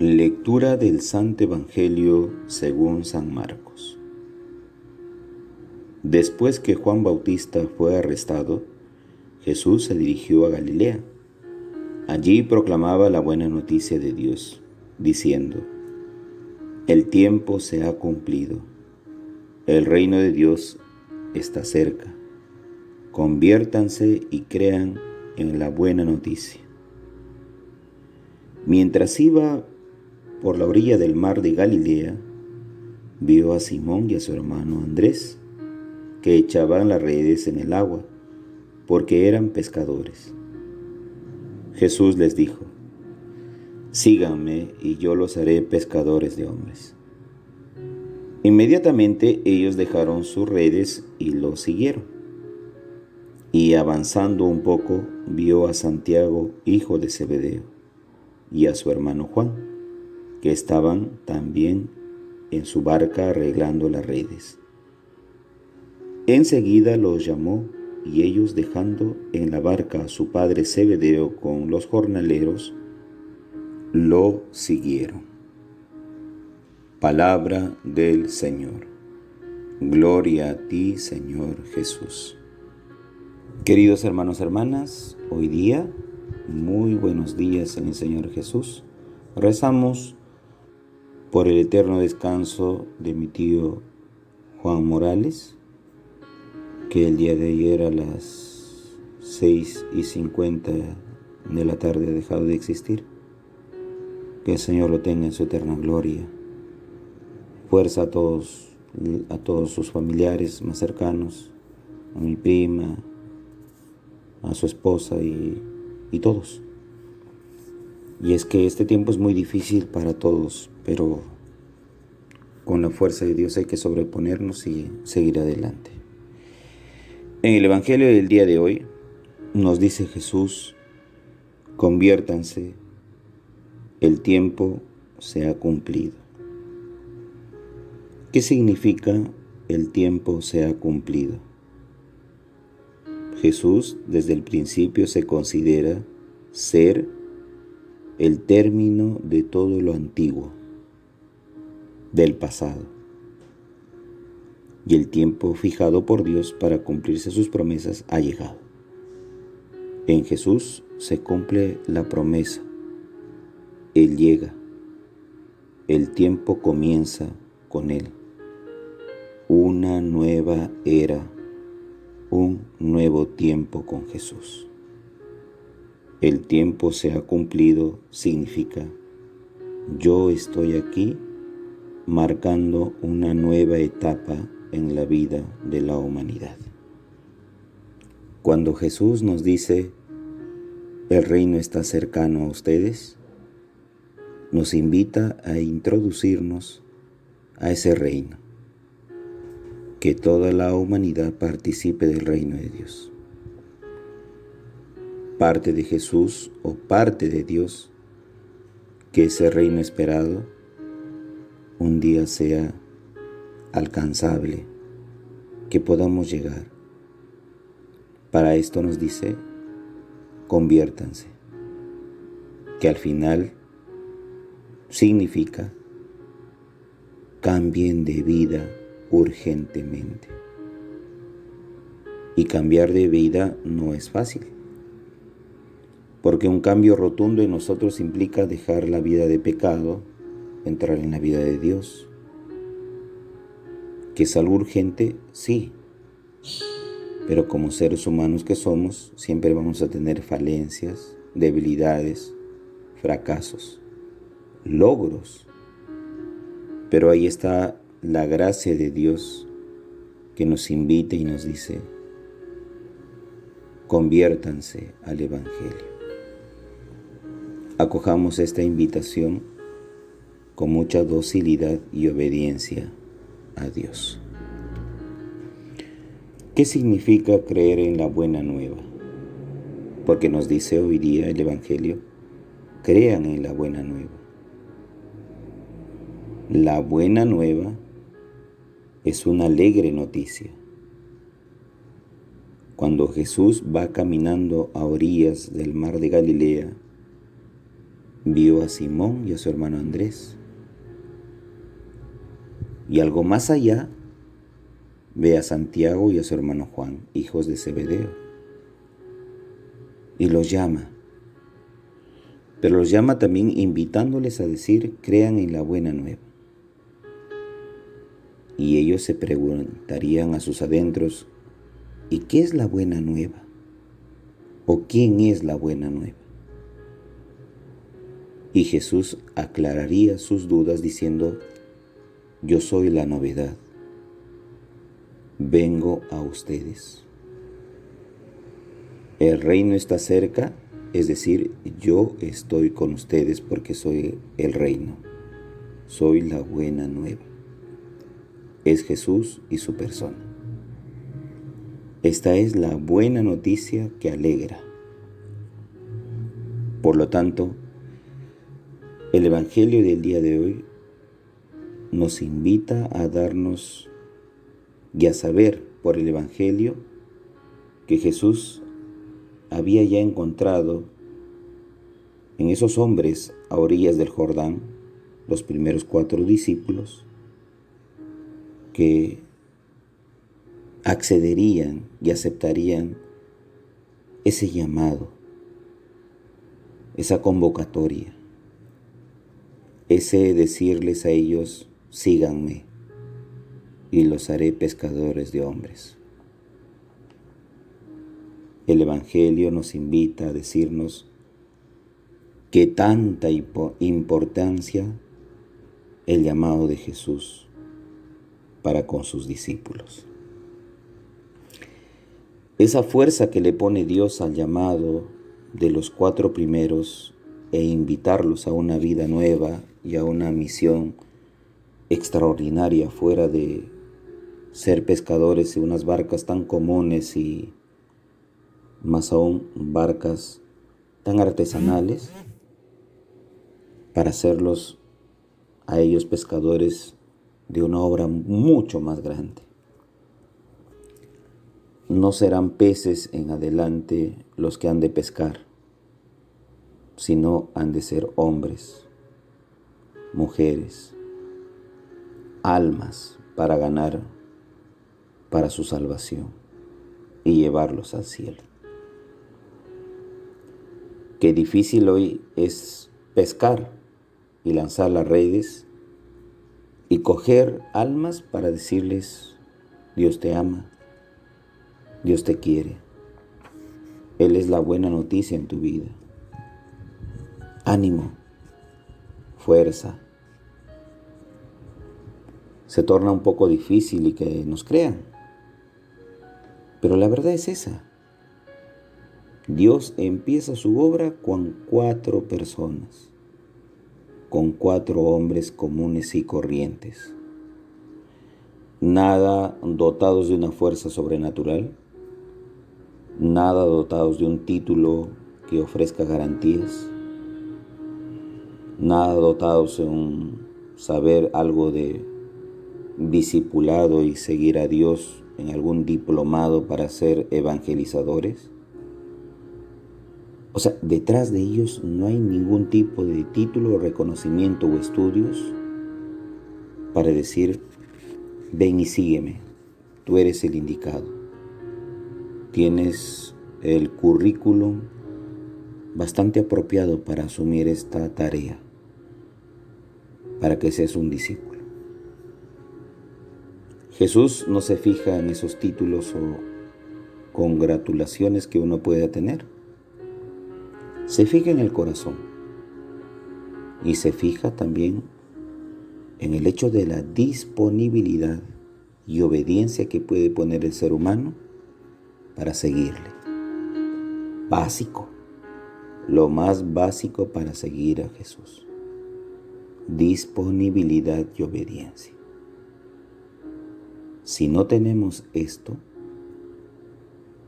Lectura del Santo Evangelio según San Marcos. Después que Juan Bautista fue arrestado, Jesús se dirigió a Galilea. Allí proclamaba la buena noticia de Dios, diciendo: El tiempo se ha cumplido, el reino de Dios está cerca. Conviértanse y crean en la buena noticia. Mientras iba por la orilla del mar de Galilea, vio a Simón y a su hermano Andrés, que echaban las redes en el agua, porque eran pescadores. Jesús les dijo: Síganme y yo los haré pescadores de hombres. Inmediatamente ellos dejaron sus redes y lo siguieron. Y avanzando un poco, vio a Santiago, hijo de Zebedeo, y a su hermano Juan, que estaban también en su barca arreglando las redes. Enseguida los llamó, y ellos, dejando en la barca a su padre Zebedeo con los jornaleros, lo siguieron. Palabra del Señor. Gloria a ti, Señor Jesús. Queridos hermanos y hermanas, hoy día, muy buenos días en el Señor Jesús. Rezamos por el eterno descanso de mi tío Juan Morales, que el día de ayer a las 6:50 de la tarde ha dejado de existir. Que el Señor lo tenga en su eterna gloria. Fuerza a todos sus familiares más cercanos, a mi prima, a su esposa y todos. Y es que este tiempo es muy difícil para todos, pero con la fuerza de Dios hay que sobreponernos y seguir adelante. En el Evangelio del día de hoy nos dice Jesús: conviértanse, el tiempo se ha cumplido. ¿Qué significa el tiempo se ha cumplido? Jesús desde el principio se considera ser el término de todo lo antiguo, del pasado. Y el tiempo fijado por Dios para cumplirse sus promesas ha llegado. En Jesús se cumple la promesa. Él llega. El tiempo comienza con Él. Una nueva era, un nuevo tiempo con Jesús. El tiempo se ha cumplido significa: yo estoy aquí marcando una nueva etapa en la vida de la humanidad. Cuando Jesús nos dice: el reino está cercano a ustedes, nos invita a introducirnos a ese reino, que toda la humanidad participe del reino de Dios. Parte de Jesús o parte de Dios, que ese reino esperado un día sea alcanzable, que podamos llegar. Para esto nos dice: conviértanse, que al final significa cambien de vida urgentemente. Y cambiar de vida no es fácil, porque un cambio rotundo en nosotros implica dejar la vida de pecado, entrar en la vida de Dios. ¿Que es algo urgente? Sí, pero como seres humanos que somos, siempre vamos a tener falencias, debilidades, fracasos, logros. Pero ahí está la gracia de Dios, que nos invita y nos dice: conviértanse al Evangelio. Acojamos esta invitación con mucha docilidad y obediencia a Dios. ¿Qué significa creer en la buena nueva? Porque nos dice hoy día el Evangelio: crean en la buena nueva. La buena nueva es una alegre noticia. Cuando Jesús va caminando a orillas del mar de Galilea, Vio a Simón y a su hermano Andrés. Y algo más allá, ve a Santiago y a su hermano Juan, hijos de Zebedeo. Y los llama. Pero los llama también invitándoles a decir, crean en la buena nueva. Y ellos se preguntarían a sus adentros, ¿y qué es la buena nueva? ¿O quién es la buena nueva? Y Jesús aclararía sus dudas diciendo, yo soy la novedad, vengo a ustedes. El reino está cerca, es decir, yo estoy con ustedes porque soy el reino, soy la buena nueva. Es Jesús y su persona. Esta es la buena noticia que alegra. Por lo tanto, el Evangelio del día de hoy nos invita a darnos y a saber por el Evangelio que Jesús había ya encontrado en esos hombres a orillas del Jordán, los primeros 4 discípulos, que accederían y aceptarían ese llamado, esa convocatoria, ese decirles a ellos, síganme y los haré pescadores de hombres. El Evangelio nos invita a decirnos que tanta importancia el llamado de Jesús para con sus discípulos. Esa fuerza que le pone Dios al llamado de los 4 primeros e invitarlos a una vida nueva y a una misión extraordinaria fuera de ser pescadores en unas barcas tan comunes y más aún barcas tan artesanales, para hacerlos a ellos pescadores de una obra mucho más grande. No serán peces en adelante los que han de pescar, sino han de ser hombres, mujeres, almas para ganar para su salvación y llevarlos al cielo. Qué difícil hoy es pescar y lanzar las redes y coger almas para decirles, Dios te ama, Dios te quiere, Él es la buena noticia en tu vida. Ánimo, fuerza. Se torna un poco difícil y que nos crean, pero la verdad es esa. Dios empieza su obra con 4 personas, con 4 hombres comunes y corrientes, nada dotados de una fuerza sobrenatural, nada dotados de un título que ofrezca garantías, nada dotados de un saber algo de discipulado y seguir a Dios en algún diplomado para ser evangelizadores. O sea, detrás de ellos no hay ningún tipo de título, reconocimiento o estudios para decir, ven y sígueme, tú eres el indicado. Tienes el currículum bastante apropiado para asumir esta tarea, para que seas un discípulo. Jesús no se fija en esos títulos o congratulaciones que uno pueda tener. Se fija en el corazón y se fija también en el hecho de la disponibilidad y obediencia que puede poner el ser humano para seguirle. Básico, lo más básico para seguir a Jesús. Disponibilidad y obediencia. Si no tenemos esto,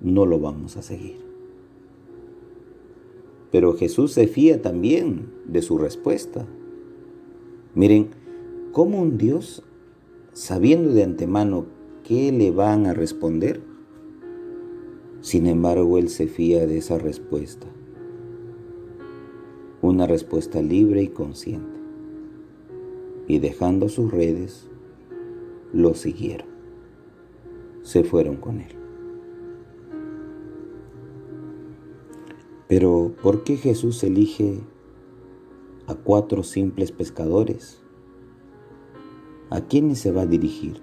no lo vamos a seguir. Pero Jesús se fía también de su respuesta. Miren, cómo un Dios, sabiendo de antemano qué le van a responder, sin embargo, Él se fía de esa respuesta. Una una respuesta libre y consciente. Y dejando sus redes, lo siguieron. Se fueron con él. Pero ¿por qué Jesús elige a 4 simples pescadores? ¿A quiénes se va a dirigir?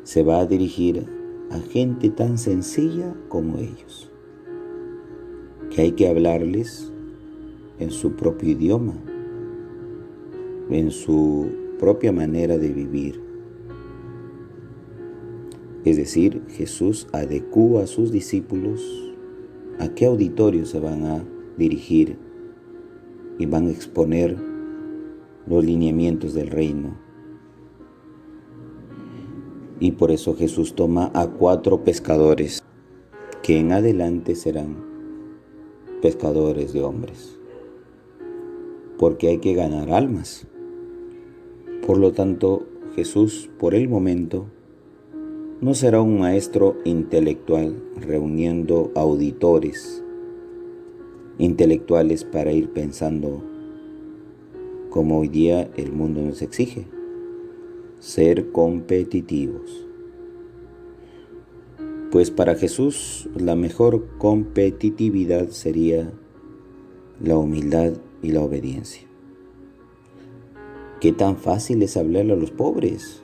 Se va a dirigir a gente tan sencilla como ellos, que hay que hablarles en su propio idioma, en su propia manera de vivir. Es decir, Jesús adecúa a sus discípulos a qué auditorio se van a dirigir y van a exponer los lineamientos del reino. Y por eso Jesús toma a 4 pescadores que en adelante serán pescadores de hombres, porque hay que ganar almas. Por lo tanto, Jesús, por el momento, no será un maestro intelectual reuniendo auditores intelectuales para ir pensando como hoy día el mundo nos exige, ser competitivos. Pues para Jesús la mejor competitividad sería la humildad y la obediencia. ¿Qué tan fácil es hablarle a los pobres?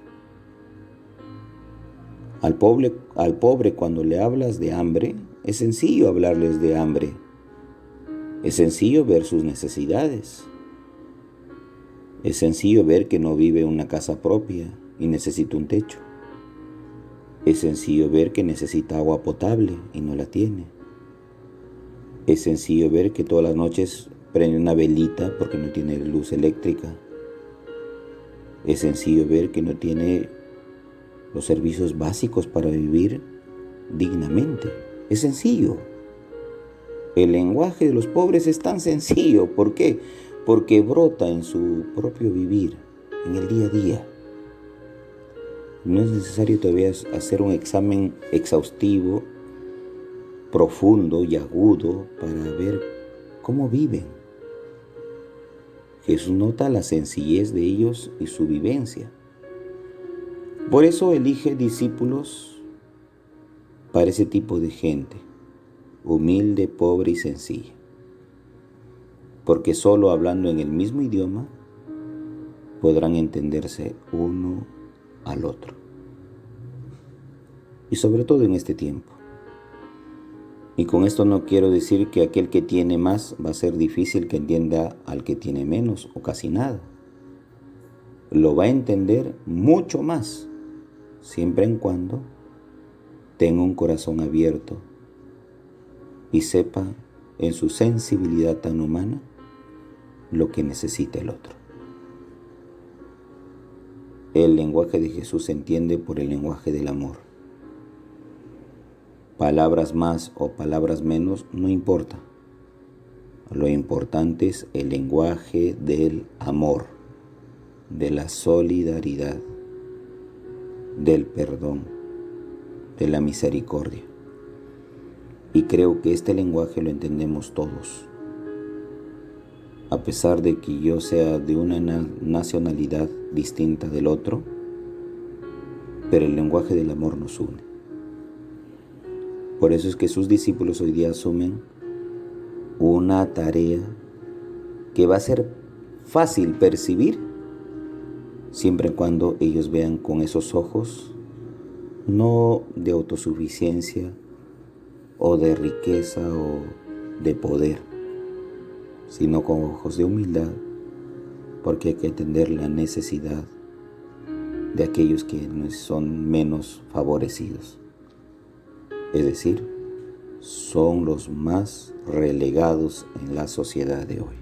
Al pobre cuando le hablas de hambre, es sencillo hablarles de hambre. Es sencillo ver sus necesidades. Es sencillo ver que no vive en una casa propia y necesita un techo. Es sencillo ver que necesita agua potable y no la tiene. Es sencillo ver que todas las noches prende una velita porque no tiene luz eléctrica. Es sencillo ver que no tiene los servicios básicos para vivir dignamente. Es sencillo. El lenguaje de los pobres es tan sencillo. ¿Por qué? Porque brota en su propio vivir, en el día a día. No es necesario todavía hacer un examen exhaustivo, profundo y agudo para ver cómo viven. Jesús nota la sencillez de ellos y su vivencia. Por eso elige discípulos para ese tipo de gente, humilde, pobre y sencilla. Porque solo hablando en el mismo idioma podrán entenderse uno al otro. Y sobre todo en este tiempo. Y con esto no quiero decir que aquel que tiene más va a ser difícil que entienda al que tiene menos o casi nada. Lo va a entender mucho más, siempre en cuando tenga un corazón abierto y sepa en su sensibilidad tan humana lo que necesita el otro. El lenguaje de Jesús se entiende por el lenguaje del amor. Palabras más o palabras menos no importa. Lo importante es el lenguaje del amor, de la solidaridad, del perdón, de la misericordia. Y creo que este lenguaje lo entendemos todos. A pesar de que yo sea de una nacionalidad distinta del otro, pero el lenguaje del amor nos une. Por eso es que sus discípulos hoy día asumen una tarea que va a ser fácil percibir siempre y cuando ellos vean con esos ojos, no de autosuficiencia o de riqueza o de poder, sino con ojos de humildad, porque hay que entender la necesidad de aquellos que son menos favorecidos. Es decir, son los más relegados en la sociedad de hoy.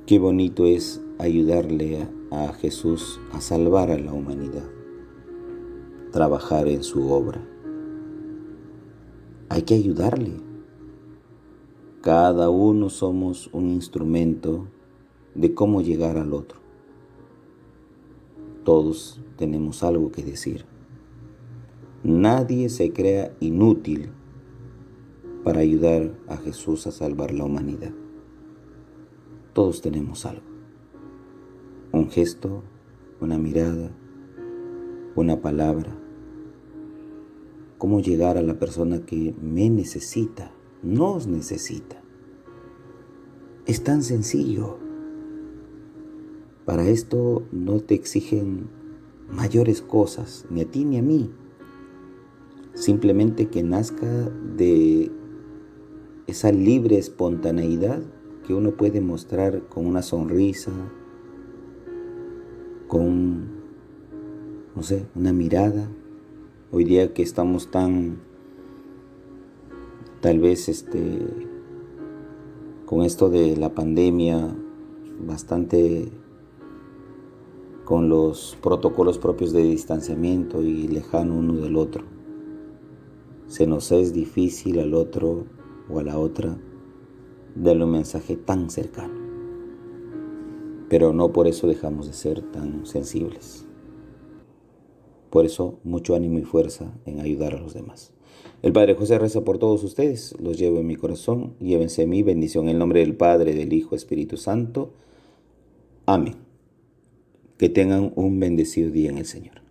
Qué bonito es ayudarle a Jesús a salvar a la humanidad, trabajar en su obra. Hay que ayudarle. Cada uno somos un instrumento de cómo llegar al otro. Todos tenemos algo que decir. Nadie se crea inútil para ayudar a Jesús a salvar la humanidad. Todos tenemos algo. Un gesto, una mirada, una palabra. Cómo llegar a la persona que me necesita, nos necesita. Es tan sencillo. Para esto no te exigen mayores cosas, ni a ti ni a mí. Simplemente que nazca de esa libre espontaneidad que uno puede mostrar con una sonrisa, con, no sé, una mirada. Hoy día que estamos tal vez con esto de la pandemia, bastante con los protocolos propios de distanciamiento y lejano uno del otro. Se nos es difícil al otro o a la otra darle un mensaje tan cercano. Pero no por eso dejamos de ser tan sensibles. Por eso, mucho ánimo y fuerza en ayudar a los demás. El Padre José reza por todos ustedes. Los llevo en mi corazón. Llévense mi bendición en el nombre del Padre, del Hijo, Espíritu Santo. Amén. Que tengan un bendecido día en el Señor.